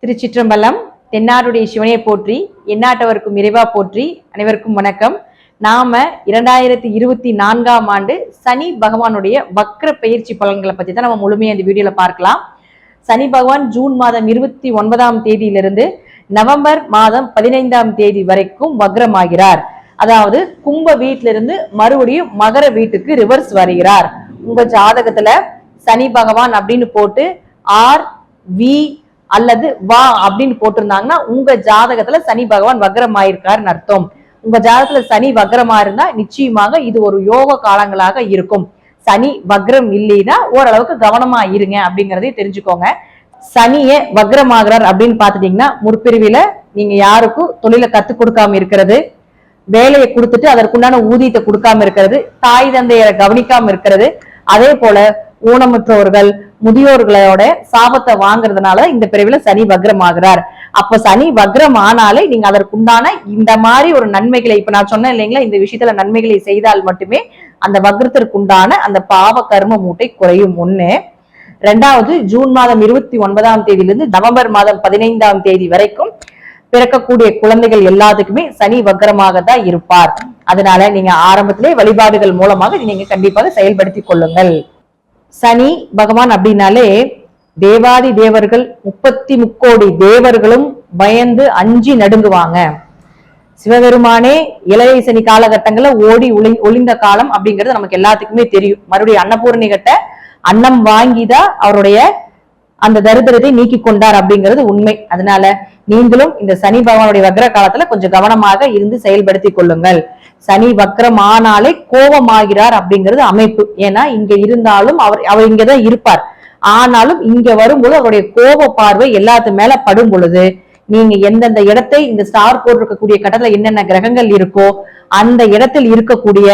திருச்சிற்றம்பலம். தென்னாருடைய சிவனையை போற்றி, எந்நாட்டவருக்கும் இறைவா போற்றி. அனைவருக்கும் வணக்கம். நாம 2024ஆம் ஆண்டு சனி பகவானுடைய வக்ர பயிற்சி பலன்களை பத்தி தான் நம்ம முழுமையா இந்த வீடியோல பார்க்கலாம். சனி பகவான் ஜூன் மாதம் 29ஆம் தேதியிலிருந்து நவம்பர் மாதம் 15ஆம் தேதி வரைக்கும் வக்ரமாகிறார். அதாவது கும்ப வீட்டிலிருந்து மறுபடியும் மகர வீட்டுக்கு ரிவர்ஸ் வருகிறார். உங்க ஜாதகத்துல சனி பகவான் அப்படின்னு போட்டு ஆர் வி அல்லது வா அப்படின்னு போட்டிருந்தாங்கன்னா உங்க ஜாதகத்துல சனி பகவான் வக்ரமாயிருக்காருன்னு அர்த்தம். உங்க ஜாதகத்துல சனி வக்ரமா இருந்தா நிச்சயமாக இது ஒரு யோக காலங்களாக இருக்கும். சனி வக்ரம் இல்லைன்னா ஓரளவுக்கு கவனமா இருங்க அப்படிங்கறதையும் தெரிஞ்சுக்கோங்க. சனியே வக்ரமாகிறார் அப்படின்னு பாத்துட்டீங்கன்னா முற்பிரிவில நீங்க யாருக்கும் தொழிலை கத்து கொடுக்காம இருக்கிறது, வேலையை கொடுத்துட்டு அதற்குண்டான ஊதியத்தை கொடுக்காம இருக்கிறது, தாய் தந்தையரை கவனிக்காம இருக்கிறது, அதே போல ஊனமுற்றோர்கள் முதியோர்களோட சாபத்தை வாங்குறதுனால இந்த பிரிவுல சனி வக்ரமாகிறார். அப்ப சனி வக்ரம் ஆனாலே நீங்க அதற்குண்டான இந்த மாதிரி ஒரு நன்மைகளை, இப்ப நான் சொன்னேன் இல்லைங்களா, இந்த விஷயத்துல நன்மைகளை செய்தால் மட்டுமே அந்த வக்ரத்திற்குண்டான அந்த பாவ கர்ம மூட்டை குறையும். ஒண்ணு. ரெண்டாவது, ஜூன் மாதம் 29ஆம் தேதியிலிருந்து நவம்பர் மாதம் 15ஆம் தேதி வரைக்கும் பிறக்கக்கூடிய குழந்தைகள் எல்லாத்துக்குமே சனி வக்ரமாக தான் இருப்பார். அதனால நீங்க ஆரம்பத்திலே வழிபாடுகள் மூலமாக நீங்க கண்டிப்பாக செயல்படுத்திக் கொள்ளுங்கள். சனி பகவான் அப்படின்னாலே தேவாதி தேவர்கள் 33 கோடி தேவர்களும் பயந்து அஞ்சி நடுங்குவாங்க. சிவபெருமானே இளைய சனி காலகட்டங்கள்ல ஓடி ஒளிந்த காலம் அப்படிங்கிறது நமக்கு எல்லாத்துக்குமே தெரியும். மறுபடியும் அன்னபூரணி கட்ட அன்னம் வாங்கிதான் அவருடைய அந்த தரித்திரத்தை நீக்கி கொண்டார் அப்படிங்கிறது உண்மை. அதனால நீங்களும் இந்த சனி பகவானுடைய வக்ர காலத்துல கொஞ்சம் கவனமாக இருந்து செயல்படுத்தி கொள்ளுங்கள். சனி வக்ரம் ஆனாலே கோபமாகிறார் அப்படிங்கிறது அமைப்பு. ஏன்னா இங்க இருந்தாலும் அவர் இங்கதான் இருப்பார். ஆனாலும் இங்க வரும்போது அவருடைய கோப பார்வை எல்லாத்து மேல படும் பொழுது நீங்க எந்தெந்த இடத்தை இந்த ஸ்டார் போட்டிருக்கக்கூடிய கட்டத்துல என்னென்ன கிரகங்கள் இருக்கோ அந்த இடத்தில் இருக்கக்கூடிய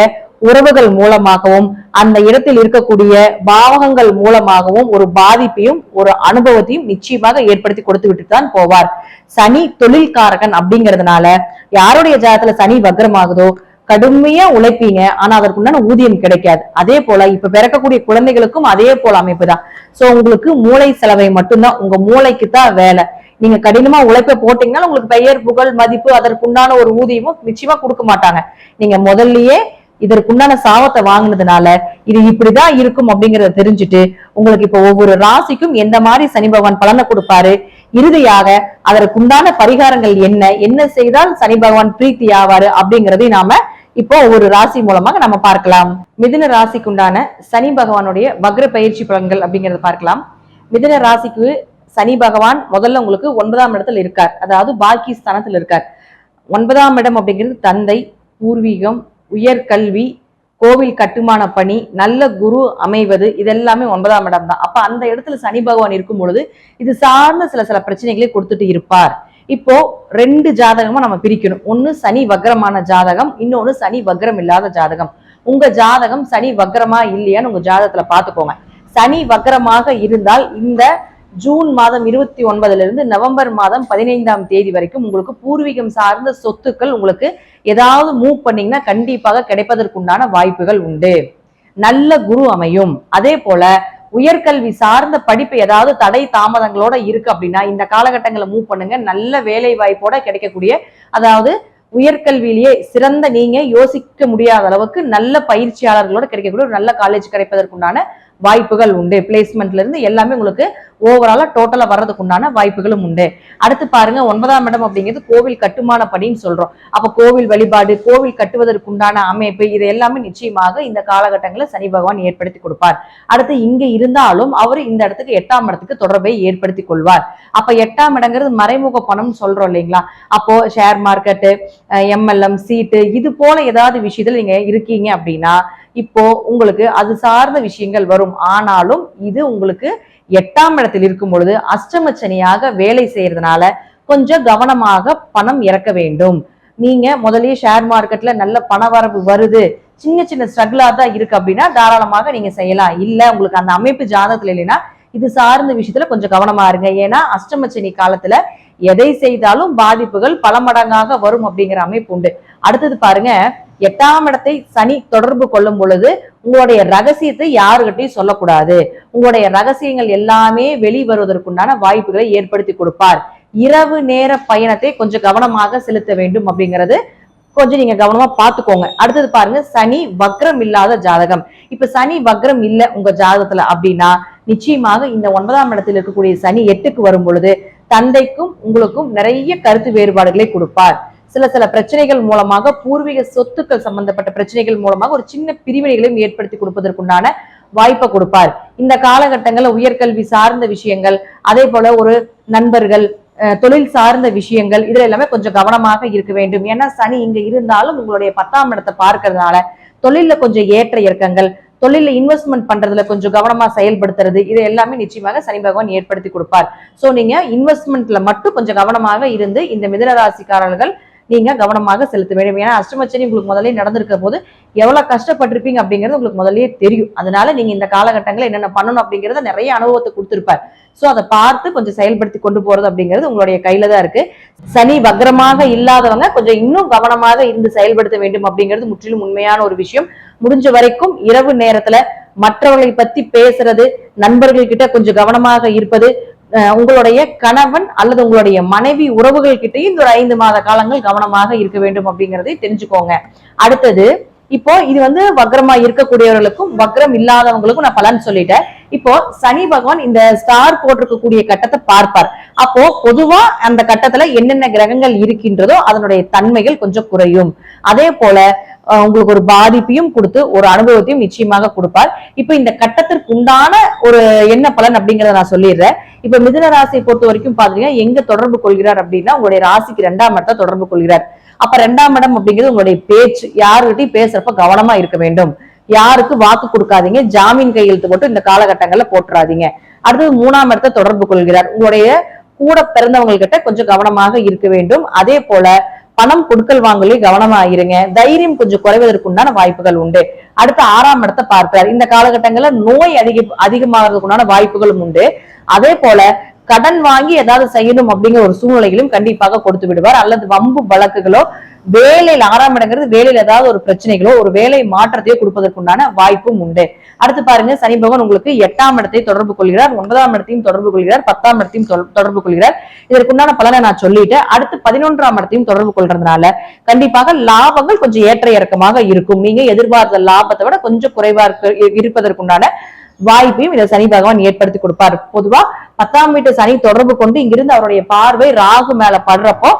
உறவுகள் மூலமாகவும் அந்த இடத்தில் இருக்கக்கூடிய பாவகங்கள் மூலமாகவும் ஒரு பாதிப்பையும் ஒரு அனுபவத்தையும் நிச்சயமாக ஏற்படுத்தி கொடுத்து விட்டு தான் போவார். சனி தொழில்காரகன் அப்படிங்கிறதுனால யாருடைய ஜாதகத்துல சனி வக்ரமாகுதோ கடுமையா உழைப்பீங்க, ஆனா அதற்குண்டான ஊதியம் கிடைக்காது. அதே போல இப்ப பிறக்கக்கூடிய குழந்தைகளுக்கும் அதே போல அமைப்பு தான். சோ உங்களுக்கு மூளை செலவை மட்டும்தான், உங்க மூளைக்கு தான் வேலை. நீங்க கடினமா உழைப்ப போட்டீங்கன்னா உங்களுக்கு பெயர் புகழ் மதிப்பு அதற்குண்டான ஒரு ஊதியமும் நிச்சயமா கொடுக்க மாட்டாங்க. நீங்க முதல்லயே இதற்குண்டான சாபத்தை வாங்கினதுனால இது இப்படிதான் இருக்கும் அப்படிங்கறத தெரிஞ்சுட்டு உங்களுக்கு இப்ப ஒவ்வொரு ராசிக்கும் எந்த மாதிரி சனி பகவான் பலனை கொடுப்பாரு, இறுதியாக அதற்குண்டான பரிகாரங்கள் என்ன செய்தால் சனி பகவான் பிரீத்தி ஆவாரு அப்படிங்கறதை நாம இப்போ ஒரு ராசி மூலமாக நம்ம பார்க்கலாம். மிதுன ராசிக்குண்டான சனி பகவானுடைய வக்ர பயிற்சி பலன்கள் அப்படிங்கறத பார்க்கலாம். மிதுன ராசிக்கு சனி பகவான் முதல்ல உங்களுக்கு 9ஆம் இடத்துல இருக்கார், அதாவது பாக்கி ஸ்தானத்துல இருக்கார். 9ஆம் இடம் அப்படிங்கிறது தந்தை, பூர்வீகம், உயர்கல்வி, கோவில் கட்டுமான பணி, நல்ல குரு அமைவது, இதெல்லாமே 9ஆம் இடம் தான். அப்ப அந்த இடத்துல சனி பகவான் இருக்கும் பொழுது இது சார்ந்த சில பிரச்சனைகளை கொடுத்துட்டு இருப்பார். இப்போ 2 ஜாதகமா நம்ம பிரிக்கணும். ஒண்ணு சனி வக்ரமான ஜாதகம், இன்னொன்னு சனி வக்ரம் இல்லாத ஜாதகம். உங்க ஜாதகம் சனி வக்ரமா இல்லையான்னு உங்க ஜாதகத்துல பாத்துக்கோங்க. சனி வக்ரமாக இருந்தால் இந்த ஜூன் மாதம் 29 நவம்பர் மாதம் 15ஆம் தேதி வரைக்கும் உங்களுக்கு பூர்வீகம் சார்ந்த சொத்துக்கள் உங்களுக்கு ஏதாவது மூவ் பண்ணீங்கன்னா கண்டிப்பாக கிடைப்பதற்குண்டான வாய்ப்புகள் உண்டு. நல்ல குரு அமையும். அதே போல உயர்கல்வி சார்ந்த படிப்பு ஏதாவது தடை தாமதங்களோட இருக்கு அப்படின்னா இந்த காலகட்டங்களை மூவ் பண்ணுங்க. நல்ல வேலை வாய்ப்போட கிடைக்கக்கூடிய, அதாவது உயர்கல்வியிலேயே சிறந்த நீங்க யோசிக்க முடியாத அளவுக்கு நல்ல பயிற்சியாளர்களோட கிடைக்கக்கூடிய ஒரு நல்ல காலேஜ் கிடைப்பதற்குண்டான வாய்ப்புகள் உண்டு. பிளேஸ்மெண்ட்ல இருந்து எல்லாமே உங்களுக்கு ஓவராலா டோட்டலா வர்றதுக்கு உண்டான வாய்ப்புகளும் உண்டு. அடுத்து பாருங்க, 9ஆம் இடம் அப்படிங்கிறது கோவில் கட்டுமான பணின்னு சொல்றோம். அப்ப கோவில் வழிபாடு, கோவில் கட்டுவதற்குண்டான அமைப்பு, இது எல்லாமே நிச்சயமாக இந்த காலகட்டங்களில் சனி பகவான் ஏற்படுத்தி கொடுப்பார். அடுத்து இங்க இருந்தாலும் அவர் இந்த இடத்துக்கு 8ஆம் இடத்துக்கு தொடர்பை ஏற்படுத்தி கொள்வார். அப்ப 8ஆம் இடங்கிறது மறைமுக பணம் சொல்றோம் இல்லைங்களா. அப்போ ஷேர் மார்க்கெட்டு, எம்எல்எம், சீட்டு, இது போல ஏதாவது விஷயத்துல நீங்க இருக்கீங்க அப்படின்னா இப்போ உங்களுக்கு அது சார்ந்த விஷயங்கள் வரும். ஆனாலும் இது உங்களுக்கு 8ஆம் இடத்தில் இருக்கும் பொழுது அஷ்டம சனியாக வேலை செய்யறதுனால கொஞ்சம் கவனமாக பணம் இறக்க வேண்டும். நீங்க முதலே ஷேர் மார்க்கெட்ல நல்ல பண வரவு வருது, சின்ன ஸ்ட்ரகிளா தான் இருக்கு அப்படின்னா தாராளமாக நீங்க செய்யலாம். இல்ல உங்களுக்கு அந்த அமைப்பு ஜாதகத்துல இல்லைன்னா இது சார்ந்த விஷயத்துல கொஞ்சம் கவனமா இருங்க. ஏன்னா அஷ்டம சனி காலத்துல எதை செய்தாலும் பாதிப்புகள் பல மடங்காக வரும் அப்படிங்கிற அமைப்பு உண்டு. அடுத்தது பாருங்க, 8ஆம் இடத்தை சனி தொடர்பு கொள்ளும் பொழுது உங்களுடைய ரகசியத்தை யாருகிட்டையும் சொல்லக்கூடாது. உங்களுடைய ரகசியங்கள் எல்லாமே வெளிவருவதற்குண்டான வாய்ப்புகளை ஏற்படுத்தி கொடுப்பார். இரவு நேர பயணத்தை கொஞ்சம் கவனமாக செலுத்த வேண்டும் அப்படிங்கிறது கொஞ்சம் நீங்க கவனமா பாத்துக்கோங்க. அடுத்தது பாருங்க, சனி வக்ரம் இல்லாத ஜாதகம். இப்ப சனி வக்ரம் இல்ல உங்க ஜாதகத்துல அப்படின்னா நிச்சயமாக இந்த 9ஆம் இடத்தில் இருக்கக்கூடிய சனி 8க்கு வரும் பொழுது தந்தைக்கும் உங்களுக்கும் நிறைய கருத்து வேறுபாடுகளை கொடுப்பார். சில பிரச்சனைகள் மூலமாக, பூர்வீக சொத்துக்கள் சம்பந்தப்பட்ட பிரச்சனைகள் மூலமாக ஒரு சின்ன பிரிவினைகளையும் ஏற்படுத்தி கொடுப்பதற்குண்டான வாய்ப்பை கொடுப்பார். இந்த காலகட்டங்கள்ல உயர்கல்வி சார்ந்த விஷயங்கள், அதே போல ஒரு நண்பர்கள், தொழில் சார்ந்த விஷயங்கள், இதுல எல்லாமே கொஞ்சம் கவனமாக இருக்க வேண்டும். ஏன்னா சனி இங்க இருந்தாலும் உங்களுடைய 10ஆம் இடத்தை பார்க்கறதுனால தொழில கொஞ்சம் ஏற்ற இறக்கங்கள், தொழில இன்வெஸ்ட்மெண்ட் பண்றதுல கொஞ்சம் கவனமா செயல்படுத்துறது, இது எல்லாமே நிச்சயமாக சனி பகவான் ஏற்படுத்தி கொடுப்பார். சோ நீங்க இன்வெஸ்ட்மெண்ட்ல மட்டும் கொஞ்சம் கவனமாக இருந்து இந்த மிதுன ராசிக்காரர்கள் நீங்க கவனமாக செலுத்த வேண்டும். ஏன்னா அஷ்டமச்சனி உங்களுக்கு முதலே நடந்திருக்க போது எவ்வளவு கஷ்டப்பட்டிருப்பீங்க அப்படிங்கிறது உங்களுக்கு முதலே தெரியும். அதனால நீங்க இந்த காலகட்டங்களில் என்னென்ன பண்ணணும் அப்படிங்கறத நிறைய அனுபவத்தை கொடுத்திருப்பார். சோ அதை பார்த்து கொஞ்சம் செயல்படுத்தி கொண்டு போறது அப்படிங்கிறது உங்களுடைய கையில தான் இருக்கு. சனி வக்ரமாக இல்லாதவங்க கொஞ்சம் இன்னும் கவனமாக இருந்து செயல்படுத்த வேண்டும் அப்படிங்கிறது முற்றிலும் உண்மையான ஒரு விஷயம். முடிஞ்ச வரைக்கும் இரவு நேரத்துல மற்றவர்களை பத்தி பேசுறது, நண்பர்கள் கிட்ட கொஞ்சம் கவனமாக இருப்பது, உங்களுடைய கணவன் அல்லது உங்களுடைய மனைவி உறவுகள் கிட்டையும் இந்த ஒரு 5 மாத காலங்கள் கவனமாக இருக்க வேண்டும் அப்படிங்கறதை தெரிஞ்சுக்கோங்க. அடுத்தது, இப்போ இது வக்ரமா இருக்கக்கூடியவர்களுக்கும் வக்ரம் இல்லாதவங்களுக்கும் நான் பலன் சொல்லிட்டேன். இப்போ சனி பகவான் இந்த ஸ்டார் போட்டிருக்கக்கூடிய கட்டத்தை பார்ப்பார். அப்போ பொதுவா அந்த கட்டத்துல என்னென்ன கிரகங்கள் இருக்கின்றதோ அதனுடைய தன்மைகள் கொஞ்சம் குறையும். அதே போல உங்களுக்கு ஒரு பாதிப்பையும் கொடுத்து ஒரு அனுபவத்தையும் நிச்சயமாக கொடுப்பார். இப்ப இந்த கட்டத்திற்கு உண்டான ஒரு என்ன பலன் அப்படிங்கறத நான் சொல்லிடுறேன். இப்ப மிதுன ராசியை பொறுத்த வரைக்கும் பாத்தீங்கன்னா எங்க தொடர்பு கொள்கிறார் அப்படின்னா உங்களுடைய ராசிக்கு 2ஆம் இடத்தை தொடர்பு கொள்கிறார். அப்ப 2ஆம் இடம் அப்படிங்கிறது உங்களுடைய பேச்சு, யாருகிட்டையும் பேசுறப்ப கவனமா இருக்க வேண்டும். யாருக்கு வாக்கு கொடுக்காதீங்க, ஜாமீன் கையெழுத்து போட்டு இந்த காலகட்டங்கள்ல போட்டுறாதீங்க. அடுத்தது 3ஆம் இடத்தை தொடர்பு கொள்கிறார். உங்களுடைய கூட பிறந்தவங்க கிட்ட கொஞ்சம் கவனமாக இருக்க வேண்டும். அதே போல பணம் கொடுக்கல் வாங்கலே கவனமா இருங்க. தைரியம் கொஞ்சம் குறைவதற்குண்டான வாய்ப்புகள் உண்டு. அடுத்து 6ஆம் இடத்தை பார்க்கிறார். இந்த காலகட்டங்கள்ல நோய் அதிகமாகிறதுக்குண்டான வாய்ப்புகளும் உண்டு. அதே போல கடன் வாங்கி ஏதாவது செய்யணும் அப்படிங்கிற ஒரு சூழ்நிலைகளும் கண்டிப்பாக கொடுத்து விடுவார். அல்லது வம்பு வழக்குகளோ, வேலையில் 6ஆம் இடங்கிறது வேலையில ஏதாவது ஒரு பிரச்சனைகளோ, ஒரு வேலை மாற்றத்தையோ கொடுப்பதற்குண்டான வாய்ப்பும் உண்டு. அடுத்து பாருங்க, சனி பகவான் உங்களுக்கு 8ஆம் இடத்தை தொடர்பு கொள்கிறார், 9ஆம் இடத்தையும் தொடர்பு கொள்கிறார், 10ஆம் இடத்தையும் தொடர்பு கொள்கிறார். இதற்குண்டான பலனை நான் சொல்லிட்டேன். அடுத்து 11ஆம் இடத்தையும் தொடர்பு கொள்றதுனால கண்டிப்பாக லாபங்கள் கொஞ்சம் ஏற்ற இறக்கமாக இருக்கும். நீங்க எதிர்பார்த்த லாபத்தை விட கொஞ்சம் குறைவா இருப்பதற்குண்டான வாய்ப்பையும் இதை சனி பகவான் ஏற்படுத்தி கொடுப்பார். பொதுவா 10ஆம் வீட்டு சனி தொடர்பு கொண்டு இங்கிருந்து அவருடைய பார்வை ராகு மேல படுறப்போ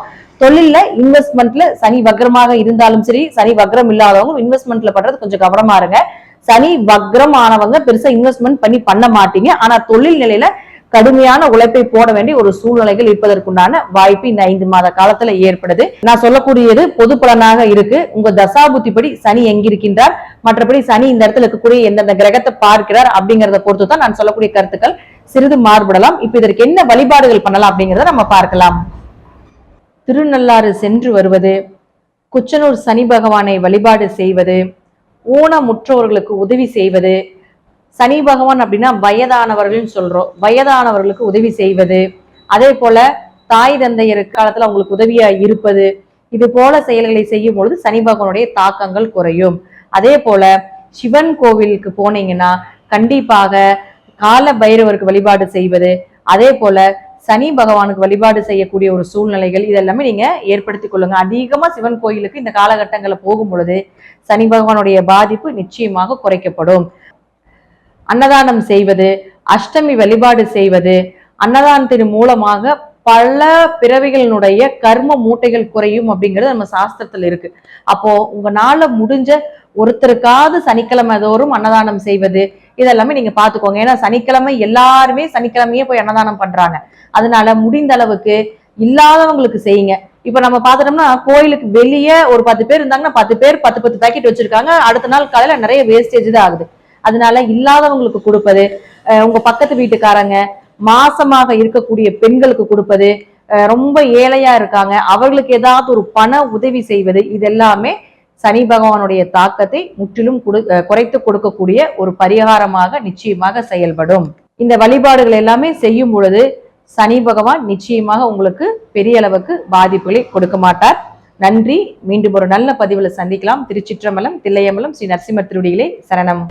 தொழில இன்வெஸ்ட்மெண்ட்ல சனி வக்ரமாக இருந்தாலும் சரி, சனி வக்ரம் இல்லாதவங்க இன்வெஸ்ட்மெண்ட்ல பண்றது கொஞ்சம் கவனமா இருங்க. சனி வக்ரம் ஆனவங்க பெருசா இன்வெஸ்ட்மெண்ட் பண்ண மாட்டீங்க. ஆனா தொழில் நிலையில கடுமையான உழைப்பை போட வேண்டிய ஒரு சூழ்நிலைகள் இருப்பதற்குண்டான வாய்ப்பு இந்த 5 மாத காலத்துல ஏற்படுது. நான் சொல்லக்கூடியது பொது பலனாக இருக்கு. உங்க தசாபுத்திப்படி சனி எங்கிருக்கின்றார், மற்றபடி சனி இந்த இடத்துல இருக்கக்கூடிய எந்தெந்த கிரகத்தை பார்க்கிறார் அப்படிங்கறத பொறுத்து தான் நான் சொல்லக்கூடிய கருத்துக்கள் சிறிது மாறுபடலாம். இப்ப இதற்கு என்ன வழிபாடுகள் பண்ணலாம் அப்படிங்கறத நம்ம பார்க்கலாம். திருநள்ளாறு சென்று வருவது, குச்சனூர் சனி பகவானை வழிபாடு செய்வது, ஊனமுற்றவர்களுக்கு உதவி செய்வது, சனி பகவான் அப்படின்னா வயதானவர்கள் சொல்றோம், வயதானவர்களுக்கு உதவி செய்வது, அதே போல தாய் தந்தையர் காலத்துல அவங்களுக்கு உதவியா இருப்பது, இது போல செயல்களை செய்யும் பொழுது சனி பகவானுடைய தாக்கங்கள் குறையும். அதே போல சிவன் கோவிலுக்கு போனீங்கன்னா கண்டிப்பாக கால பைரவருக்கு வழிபாடு செய்வது, அதே போல சனி பகவானுக்கு வழிபாடு செய்யக்கூடிய ஒரு சூழ்நிலைகள் இதெல்லாமே நீங்க ஏற்படுத்திக் கொள்ளுங்க. அதிகமா சிவன் கோயிலுக்கு இந்த காலகட்டங்களில் போகும் பொழுது சனி பகவானுடைய பாதிப்பு நிச்சயமாக குறைக்கப்படும். அன்னதானம் செய்வது, அஷ்டமி வழிபாடு செய்வது, அன்னதானத்தின் மூலமாக பல பிறவிகளினுடைய கர்ம மூட்டைகள் குறையும் அப்படிங்கிறது நம்ம சாஸ்திரத்துல இருக்கு. அப்போ உங்களால முடிஞ்ச ஒருத்தருக்காவது சனிக்கிழமை தோறும் அன்னதானம் செய்வது இதெல்லாமே நீங்க பாத்துக்கோங்க. ஏன்னா சனிக்கிழமை எல்லாருமே சனிக்கிழமையே போய் அன்னதானம் பண்றாங்க. அதனால முடிந்த அளவுக்கு இல்லாதவங்களுக்கு செய்யுங்க. இப்ப நம்ம பாத்துட்டோம்னா கோயிலுக்கு வெளியே ஒரு 10 பேர் இருந்தாங்கன்னா 10 பேர் 10 பேக்கெட் வச்சிருக்காங்க. அடுத்த நாள் காலையில நிறைய வேஸ்டேஜ் தான் ஆகுது. அதனால இல்லாதவங்களுக்கு கொடுப்பது, உங்க பக்கத்து வீட்டுக்காரங்க, மாசமாக இருக்கக்கூடிய பெண்களுக்கு கொடுப்பது, ரொம்ப ஏழையா இருக்காங்க அவர்களுக்கு ஏதாவது ஒரு பண உதவி செய்வது, இதெல்லாமே சனி பகவானுடைய தாக்கத்தை முற்றிலும் குறைத்து கொடுக்கக்கூடிய ஒரு பரிகாரமாக நிச்சயமாக செயல்படும். இந்த வழிபாடுகள் எல்லாமே செய்யும் பொழுது சனி பகவான் நிச்சயமாக உங்களுக்கு பெரிய அளவுக்கு பாதிப்புகளை கொடுக்க மாட்டார். நன்றி. மீண்டும் ஒரு நல்ல பதிவுல சந்திக்கலாம். திருச்சிற்றம்பலம், தில்லையம்பலம், ஸ்ரீ நரசிம்மர் திருவடிகளே சரணம்.